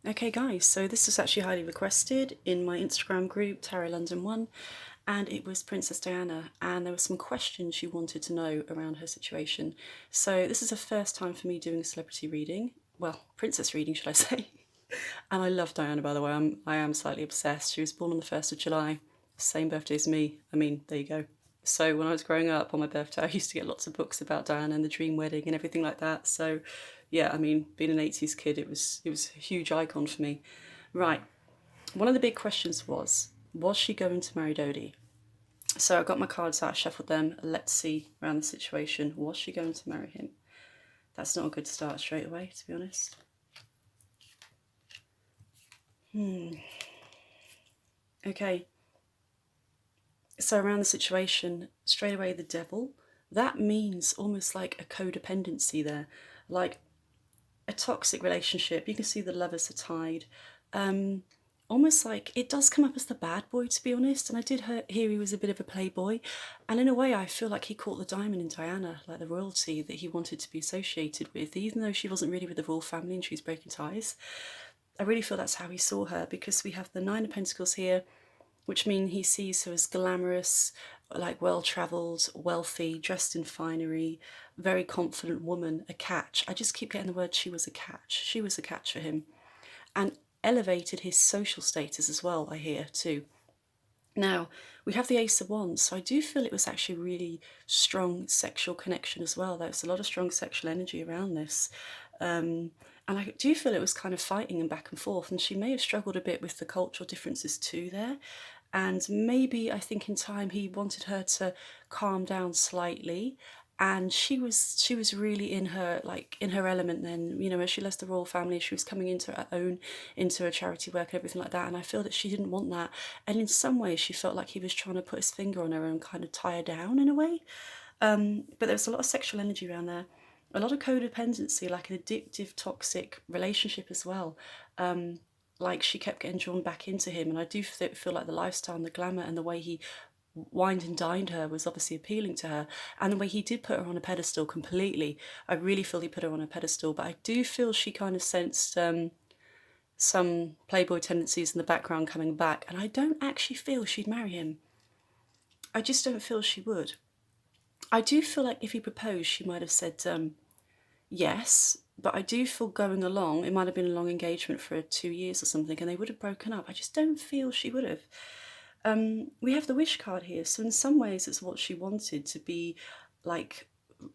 Okay guys, so this was actually highly requested in my Instagram group, Tarot London 1, and it was Princess Diana, and there were some questions she wanted to know around her situation. So this is the first time for me doing a celebrity reading, well, princess reading should I say. And I love Diana, by the way. I am slightly obsessed. She was born on the 1st of July, same birthday as me. I mean, there you go. So when I was growing up on my birthday, I used to get lots of books about Diana and the Dream Wedding and everything like that. So yeah, I mean, being an 80s kid, it was a huge icon for me. Right. One of the big questions was she going to marry Dodi? So I got my cards out, shuffled them. Let's see around the situation. Was she going to marry him? That's not a good start straight away, to be honest. Okay. So around the situation, straight away the devil. That means almost like a codependency there, like a toxic relationship. You can see the lovers are tied. Almost like it does come up as the bad boy, to be honest. And I did hear he was a bit of a playboy, and in a way I feel like he caught the diamond in Diana, like the royalty that he wanted to be associated with, even though she wasn't really with the royal family and she was breaking ties. I really feel that's how he saw her, because we have the Nine of Pentacles here, which means he sees her as glamorous, like well-travelled, wealthy, dressed in finery, very confident woman, a catch. I just keep getting the word she was a catch. She was a catch for him. And elevated his social status as well, I hear, too. Now, we have the Ace of Wands, so I do feel it was actually a really strong sexual connection as well. There's a lot of strong sexual energy around this. And I do feel it was kind of fighting and back and forth, and she may have struggled a bit with the cultural differences too there. And maybe I think in time he wanted her to calm down slightly, and she was really in her, like in her element then, you know, as she left the royal family, she was coming into her own, into her charity work and everything like that. And I feel that she didn't want that, and in some ways she felt like he was trying to put his finger on her and kind of tie her down in a way. But there was a lot of sexual energy around there, a lot of codependency, like an addictive, toxic relationship as well. Like she kept getting drawn back into him, and I do feel like the lifestyle and the glamour and the way he wined and dined her was obviously appealing to her, and the way he did put her on a pedestal completely. I really feel he put her on a pedestal, but I do feel she kind of sensed some playboy tendencies in the background coming back, and I don't actually feel she'd marry him. I just don't feel she would. I do feel like if he proposed, she might have said yes, but I do feel going along, it might have been a long engagement for 2 years or something, and they would have broken up. I just don't feel she would have. We have the wish card here, so in some ways it's what she wanted, to be like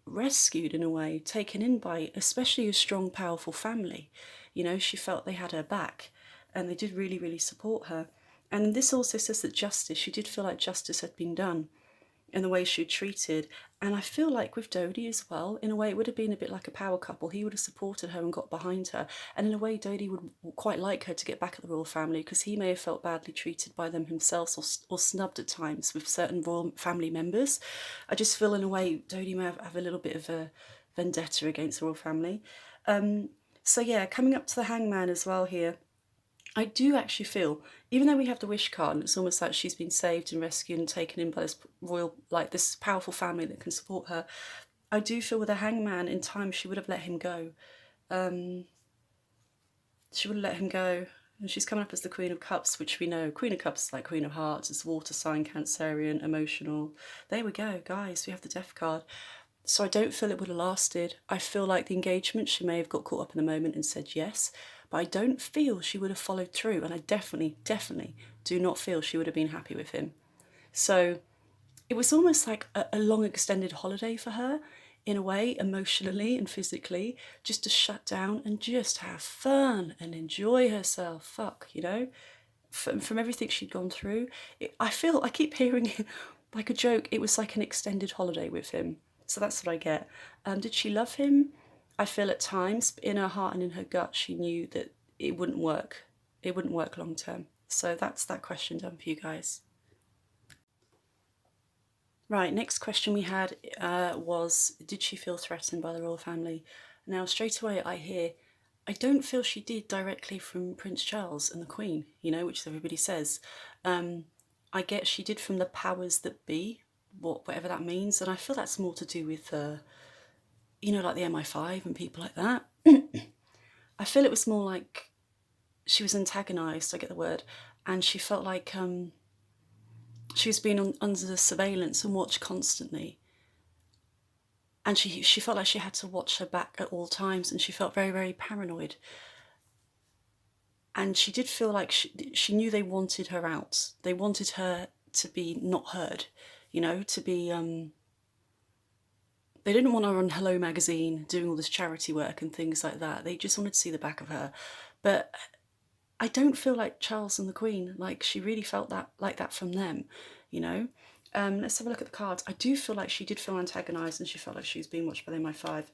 rescued in a way, taken in by especially a strong, powerful family. You know, she felt they had her back and they did really, really support her. And this also says that justice, she did feel like justice had been done in the way she was treated. And I feel like with Dodi as well, in a way, it would have been a bit like a power couple. He would have supported her and got behind her. And in a way, Dodi would quite like her to get back at the royal family, because he may have felt badly treated by them himself, or snubbed at times with certain royal family members. I just feel in a way, Dodi may have a little bit of a vendetta against the royal family. So yeah, coming up to the Hangman as well here, I do actually feel, even though we have the wish card, and it's almost like she's been saved and rescued and taken in by this royal, like this powerful family that can support her, I do feel with the Hangman, in time she would have let him go. She would have let him go. And she's coming up as the Queen of Cups, which we know, Queen of Cups is like Queen of Hearts, it's water sign, Cancerian, emotional. There we go, guys, we have the Death card. So I don't feel it would have lasted. I feel like the engagement, she may have got caught up in the moment and said yes, but I don't feel she would have followed through. And I definitely, definitely do not feel she would have been happy with him. So it was almost like a long extended holiday for her, in a way, emotionally and physically, just to shut down and just have fun and enjoy herself. Fuck, you know? From everything she'd gone through, I keep hearing like a joke, it was like an extended holiday with him. So that's what I get. Did she love him? I feel at times, in her heart and in her gut, she knew that it wouldn't work. It wouldn't work long term. So that's that question done for you guys. Right, next question we had was, did she feel threatened by the royal family? Now, straight away I hear, I don't feel she did directly from Prince Charles and the Queen, you know, which everybody says. I get she did from the powers that be, whatever that means, and I feel that's more to do with, you know, like the MI5 and people like that. I feel it was more like she was antagonized, I get the word, and she felt like she was being under surveillance and watched constantly. And she felt like she had to watch her back at all times, and she felt very, very paranoid. And she did feel like she knew they wanted her out. They wanted her to be not heard, you know, to be... they didn't want her on Hello Magazine doing all this charity work and things like that. They just wanted to see the back of her. But I don't feel like Charles and the Queen, like she really felt that like that from them, you know. Let's have a look at the cards. I do feel like she did feel antagonised, and she felt like she was being watched by the MI5,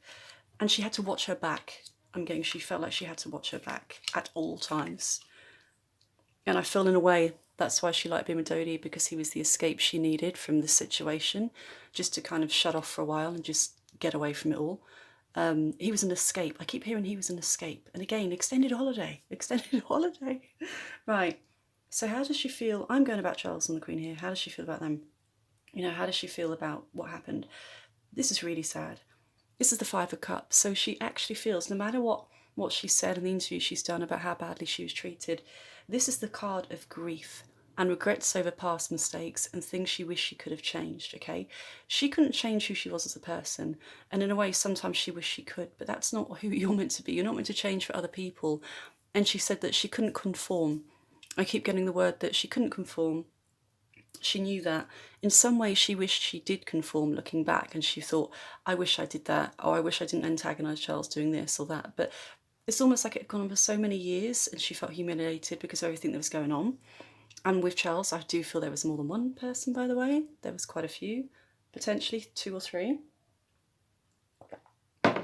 and she had to watch her back. She felt like she had to watch her back at all times. And I feel in a way that's why she liked being with Dodi, because he was the escape she needed from the situation, just to kind of shut off for a while and just get away from it all. He was an escape. I keep hearing he was an escape. And again, extended holiday. Right. So how does she feel? I'm going about Charles and the Queen here. How does she feel about them? You know, how does she feel about what happened? This is really sad. This is the Five of Cups. So she actually feels, no matter what she said in the interview she's done about how badly she was treated, this is the card of grief and regrets over past mistakes and things she wished she could have changed, okay? She couldn't change who she was as a person, and in a way sometimes she wished she could, but that's not who you're meant to be. You're not meant to change for other people. And she said that she couldn't conform. I keep getting the word that she couldn't conform. She knew that. In some way she wished she did conform looking back, and she thought, I wish I did that, or I wish I didn't antagonise Charles doing this or that. But it's almost like it had gone on for so many years, and she felt humiliated because of everything that was going on. And with Charles, I do feel there was more than one person, by the way. There was quite a few, potentially 2 or 3.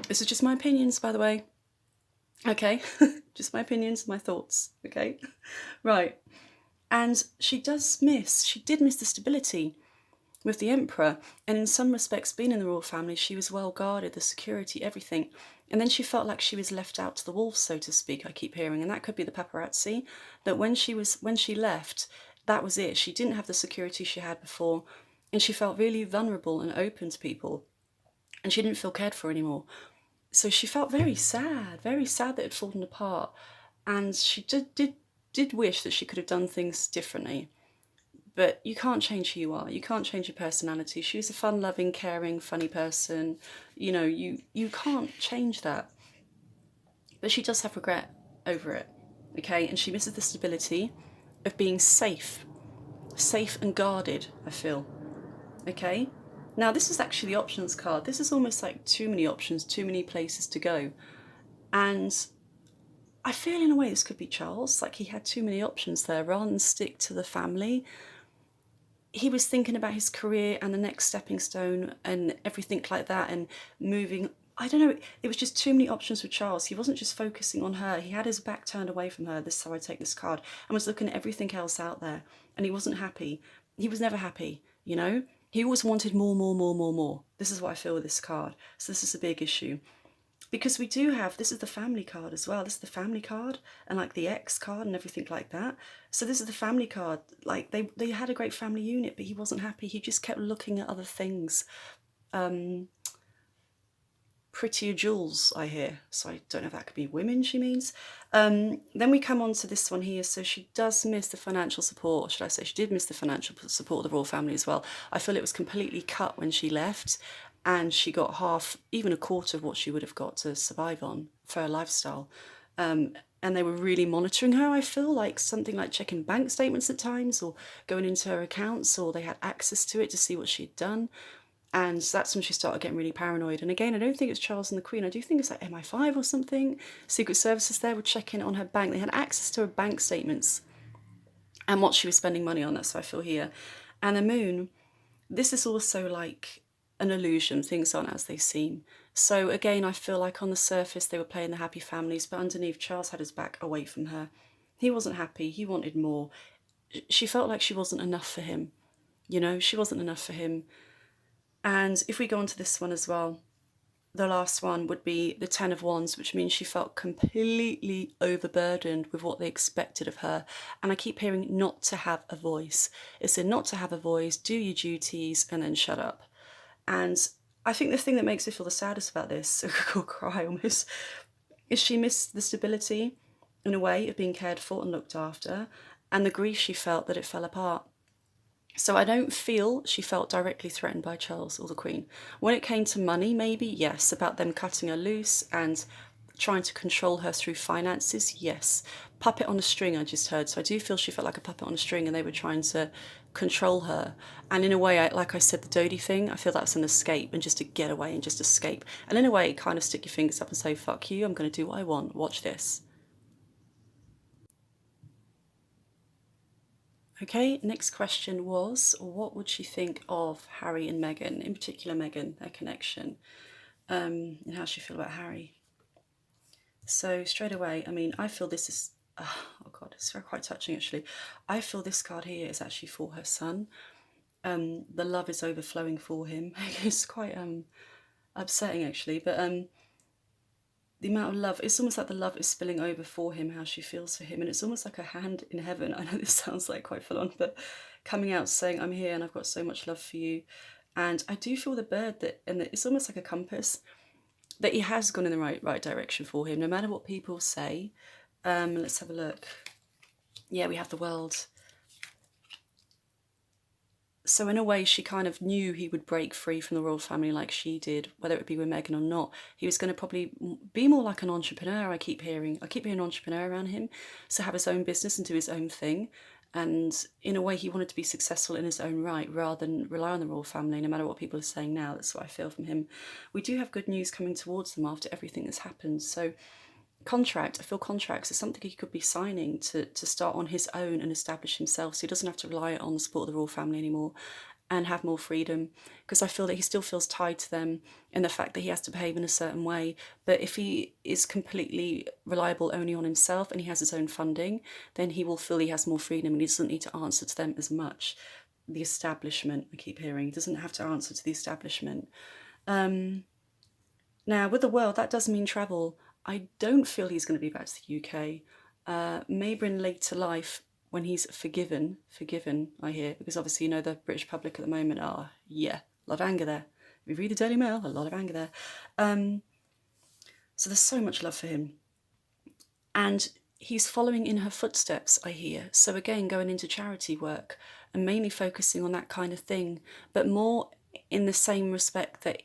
This is just my opinions, by the way. Okay, just my opinions, my thoughts, okay? Right. And she did miss the stability with the Emperor. And in some respects, being in the royal family, she was well guarded, the security, everything. And then she felt like she was left out to the wolves, so to speak, I keep hearing. And that could be the paparazzi, that when she left, that was it. She didn't have the security she had before. And she felt really vulnerable and open to people. And she didn't feel cared for anymore. So she felt very sad that it had fallen apart. And she did wish that she could have done things differently. But you can't change who you are. You can't change your personality. She was a fun-loving, caring, funny person. You know, you can't change that. But she does have regret over it, okay? And she misses the stability of being safe and guarded, I feel, okay? Now, this is actually the options card. This is almost like too many options, too many places to go. And I feel in a way this could be Charles, like he had too many options there. Rather than stick to the family, he was thinking about his career and the next stepping stone and everything like that, and moving. I don't know, it was just too many options for Charles. He wasn't just focusing on her. He had his back turned away from her, this is how I take this card, and was looking at everything else out there. And he wasn't happy. He was never happy, you know? He always wanted more. This is what I feel with this card. So this is a big issue. Because we do have, this is the family card as well. This is the family card and like the ex card and everything like that. So this is the family card. Like they had a great family unit, but he wasn't happy. He just kept looking at other things. Prettier jewels, I hear. So I don't know if that could be women she means. Then we come on to this one here. So she does miss the financial support. Should I say she did miss the financial support of the royal family as well. I feel it was completely cut when she left. And she got half, even a quarter of what she would have got to survive on for her lifestyle. And they were really monitoring her, I feel, like something like checking bank statements at times or going into her accounts, or they had access to it to see what she'd done. And that's when she started getting really paranoid. And again, I don't think it's Charles and the Queen. I do think it's like MI5 or something. Secret Services there were checking on her bank. They had access to her bank statements and what she was spending money on. That's what I feel here. And the Moon, this is also like an illusion. Things aren't as they seem. So again, I feel like on the surface they were playing the happy families, but underneath Charles had his back away from her. He wasn't happy. He wanted more. She felt like she wasn't enough for him. You know, she wasn't enough for him. And if we go on to this one as well, the last one would be the Ten of Wands, which means she felt completely overburdened with what they expected of her. And I keep hearing not to have a voice. It's a not to have a voice, do your duties, and then shut up. And I think the thing that makes me feel the saddest about this, I'll cry almost, is she missed the stability. in a way of being cared for and looked after, and the grief she felt that it fell apart. So I don't feel she felt directly threatened by Charles or the Queen. When it came to money, maybe, yes, about them cutting her loose and trying to control her through finances, yes. Puppet on a string, I just heard. So I do feel she felt like a puppet on a string and they were trying to control her. And in a way, like I said, the Dodi thing, I feel that's an escape and just to get away and just escape. And in a way, kind of stick your fingers up and say, fuck you, I'm going to do what I want. Watch this. Okay, next question was, what would she think of Harry and Meghan, in particular Meghan, their connection, and how she feel about Harry? So straight away, I mean, I feel this is, oh God, it's very quite touching actually. I feel this card here is actually for her son. The love is overflowing for him. It's quite upsetting actually, but the amount of love, it's almost like the love is spilling over for him, how she feels for him, and it's almost like a hand in heaven. I know this sounds like quite full on, but coming out saying, I'm here and I've got so much love for you. And I do feel the bird that, and it's almost like a compass, that he has gone in the right direction for him, no matter what people say. Let's have a look. Yeah, we have the world. So in a way, she kind of knew he would break free from the royal family like she did, whether it be with Meghan or not. He was going to probably be more like an entrepreneur, I keep hearing entrepreneur around him. So have his own business and do his own thing. And in a way, he wanted to be successful in his own right rather than rely on the royal family, no matter what people are saying now. That's what I feel from him. We do have good news coming towards them after everything that's happened. So contract, I feel contracts is something he could be signing to start on his own and establish himself, so he doesn't have to rely on the support of the royal family anymore and have more freedom, because I feel that he still feels tied to them in the fact that he has to behave in a certain way. But if he is completely reliable only on himself and he has his own funding, then he will feel he has more freedom and he doesn't need to answer to them as much. The establishment, I keep hearing, he doesn't have to answer to the establishment. Now, with the world, that does mean travel. I don't feel he's going to be back to the UK. Maybe in later life, when he's forgiven, I hear, because obviously, you know, the British public at the moment are, yeah, a lot of anger there. If you read the Daily Mail, a lot of anger there. So there's so much love for him. And he's following in her footsteps, I hear. So again, going into charity work and mainly focusing on that kind of thing, but more in the same respect that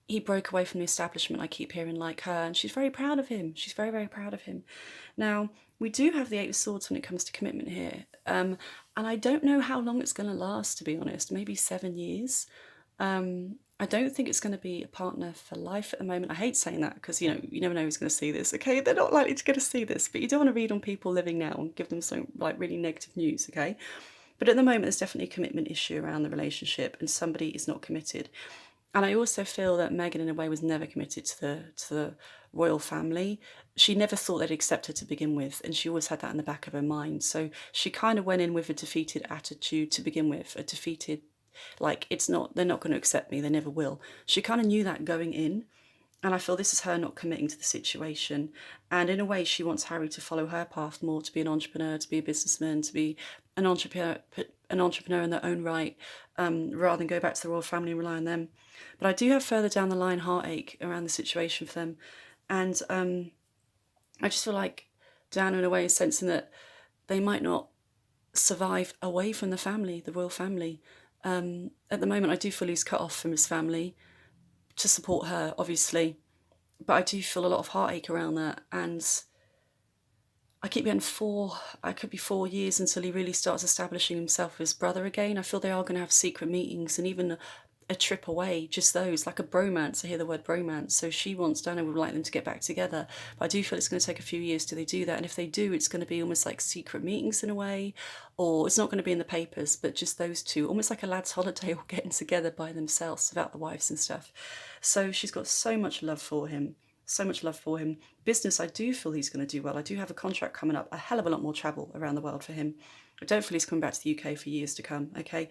he broke away from the establishment, I keep hearing, like her, and she's very proud of him. She's very, very proud of him. Now, we do have the Eight of Swords when it comes to commitment here. And I don't know how long it's going to last, to be honest. Maybe 7 years. I don't think it's going to be a partner for life at the moment. I hate saying that because, you know, you never know who's going to see this, okay? They're not likely to get to see this, but you don't want to read on people living now and give them some, like, really negative news, okay? But at the moment, there's definitely a commitment issue around the relationship and somebody is not committed. And I also feel that Meghan, in a way, was never committed to the royal family. She never thought they'd accept her to begin with, and she always had that in the back of her mind. So she kind of went in with a defeated attitude to begin with, a defeated, like, they're not going to accept me, they never will. She kind of knew that going in, and I feel this is her not committing to the situation. And in a way, she wants Harry to follow her path more, to be an entrepreneur, to be a businessman, to be an entrepreneur in their own right, rather than go back to the royal family and rely on them. But I do have further down the line heartache around the situation for them. And I just feel like Diana, in a way, is sensing that they might not survive away from the family, the royal family. At the moment, I do feel he's cut off from his family to support her, obviously. But I do feel a lot of heartache around that. And I keep getting I could be 4 years until he really starts establishing himself with his brother again. I feel they are going to have secret meetings and even a trip away, just those, like a bromance. I hear the word bromance. So Diana would like them to get back together. But I do feel it's going to take a few years till they do that. And if they do, it's going to be almost like secret meetings in a way, or it's not going to be in the papers, but just those two, almost like a lad's holiday, all getting together by themselves without the wives and stuff. So she's got so much love for him. So much love for him. Business, I do feel he's going to do well. I do have a contract coming up, a hell of a lot more travel around the world for him. I don't feel he's coming back to the UK for years to come, okay?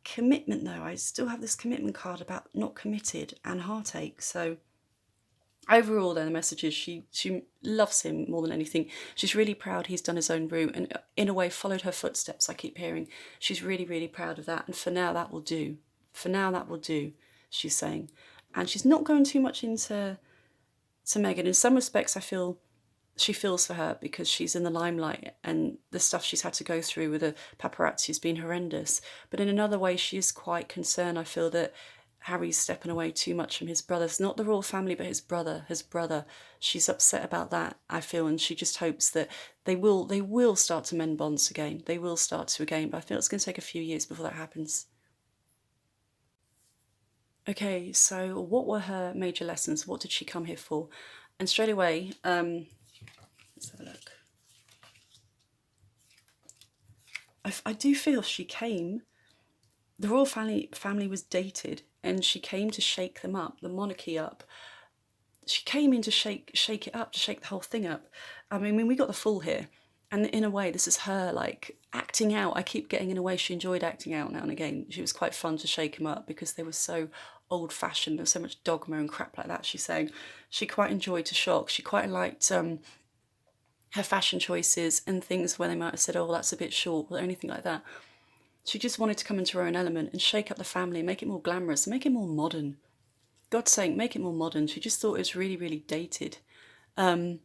Commitment, though, I still have this commitment card about not committed and heartache. So overall, then, the message is she loves him more than anything. She's really proud he's done his own route and in a way followed her footsteps, I keep hearing. She's really, really proud of that. And for now, that will do. For now, that will do, she's saying. And she's not going too much into Meghan. In some respects, I feel she feels for her because she's in the limelight and the stuff she's had to go through with the paparazzi has been horrendous. But in another way, she is quite concerned, I feel, that Harry's stepping away too much from his brothers, not the royal family, but his brother. She's upset about that, I feel, and she just hopes that they will start to mend bonds again. They will start to again, but I feel it's going to take a few years before that happens. Okay, so what were her major lessons? What did she come here for? And straight away, let's have a look. I do feel she came, the royal family was dated, and she came to shake them up, the monarchy up. She came in to shake it up, to shake the whole thing up. I mean, we got the Fool here, and in a way, this is her like acting out. I keep getting, in a way, she enjoyed acting out now and again. She was quite fun to shake him up because they were so old-fashioned. There was so much dogma and crap like that. She's saying she quite enjoyed to shock. She quite liked her fashion choices and things where they might have said, "Oh, that's a bit short," or anything like that. She just wanted to come into her own element and shake up the family, make it more glamorous, make it more modern. God's sake, make it more modern. She just thought it was really, really dated. And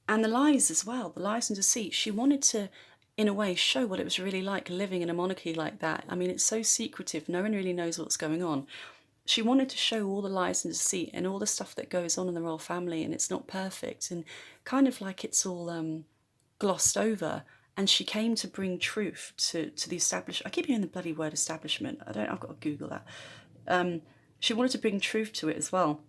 the lies as well, the lies and deceit. She wanted to, in a way, show what it was really like living in a monarchy like that. I mean, it's so secretive. No one really knows what's going on. She wanted to show all the lies and deceit and all the stuff that goes on in the royal family, and it's not perfect, and kind of like it's all glossed over. And she came to bring truth to the establishment. I keep hearing the bloody word establishment. I've got to Google that. She wanted to bring truth to it as well.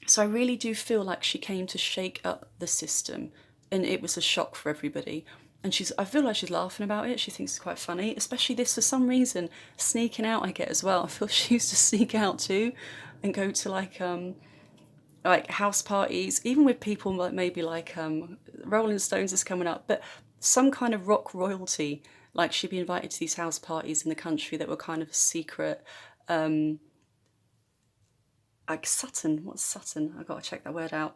So I really do feel like she came to shake up the system, and it was a shock for everybody. And I feel like she's laughing about it. She thinks it's quite funny, especially this, for some reason, sneaking out I get as well. I feel she used to sneak out too and go to like house parties, even with people like maybe like Rolling Stones is coming up, but some kind of rock royalty. Like she'd be invited to these house parties in the country that were kind of secret. Like Sutton, what's Sutton? I got to check that word out.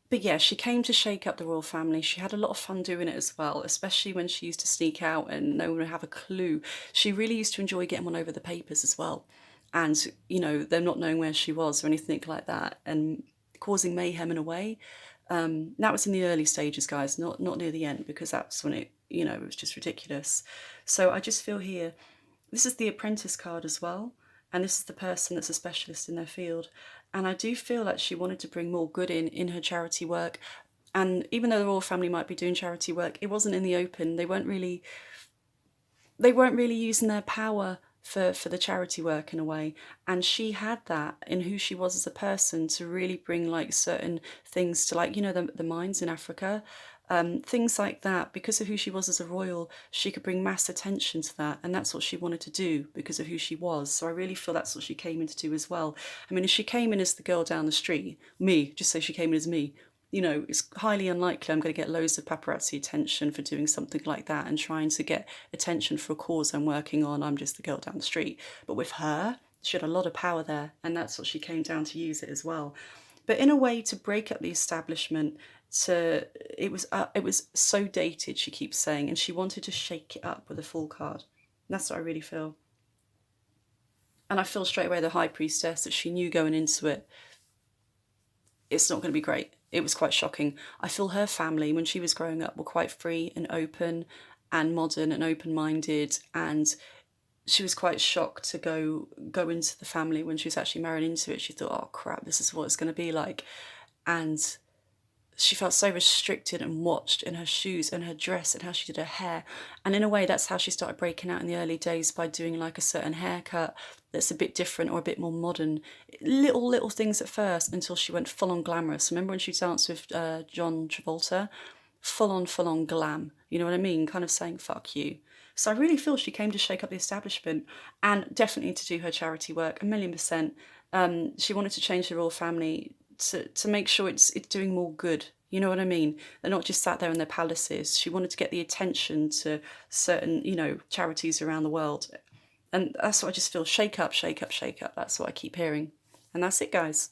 But yeah, she came to shake up the royal family. She had a lot of fun doing it as well, especially when she used to sneak out and no one would have a clue. She really used to enjoy getting one over the papers as well. And, them not knowing where she was or anything like that and causing mayhem in a way. That was in the early stages, guys, not near the end, because that's when it was just ridiculous. So I just feel here, this is the apprentice card as well. And this is the person that's a specialist in their field. And I do feel like she wanted to bring more good in her charity work. And even though the royal family might be doing charity work, it wasn't in the open. They weren't really using their power for the charity work in a way. And she had that in who she was as a person to really bring like certain things to, like, the mines in Africa. Things like that. Because of who she was as a royal, she could bring mass attention to that, and that's what she wanted to do because of who she was. So I really feel that's what she came in to do as well. I mean, if she came in as the girl down the street, just say she came in as me, it's highly unlikely I'm going to get loads of paparazzi attention for doing something like that and trying to get attention for a cause I'm working on. I'm just the girl down the street. But with her, she had a lot of power there, and that's what she came down to use it as well. But in a way, to break up the establishment, it was so dated, she keeps saying, and she wanted to shake it up with a Fool card. And that's what I really feel. And I feel straight away the High Priestess, that she knew going into it, it's not going to be great. It was quite shocking. I feel her family, when she was growing up, were quite free and open and modern and open-minded, and she was quite shocked to go into the family when she was actually married into it. She thought, oh crap, this is what it's going to be like. And she felt so restricted and watched in her shoes and her dress and how she did her hair. And in a way, that's how she started breaking out in the early days, by doing like a certain haircut that's a bit different or a bit more modern. Little things at first, until she went full on glamorous. Remember when she danced with John Travolta? Full on glam. You know what I mean? Kind of saying, fuck you. So I really feel she came to shake up the establishment, and definitely to do her charity work, 1,000,000%. She wanted to change the royal family to make sure it's doing more good. You know what I mean? They're not just sat there in their palaces. She wanted to get the attention to certain, charities around the world. And that's what I just feel. Shake up, shake up, shake up. That's what I keep hearing. And that's it, guys.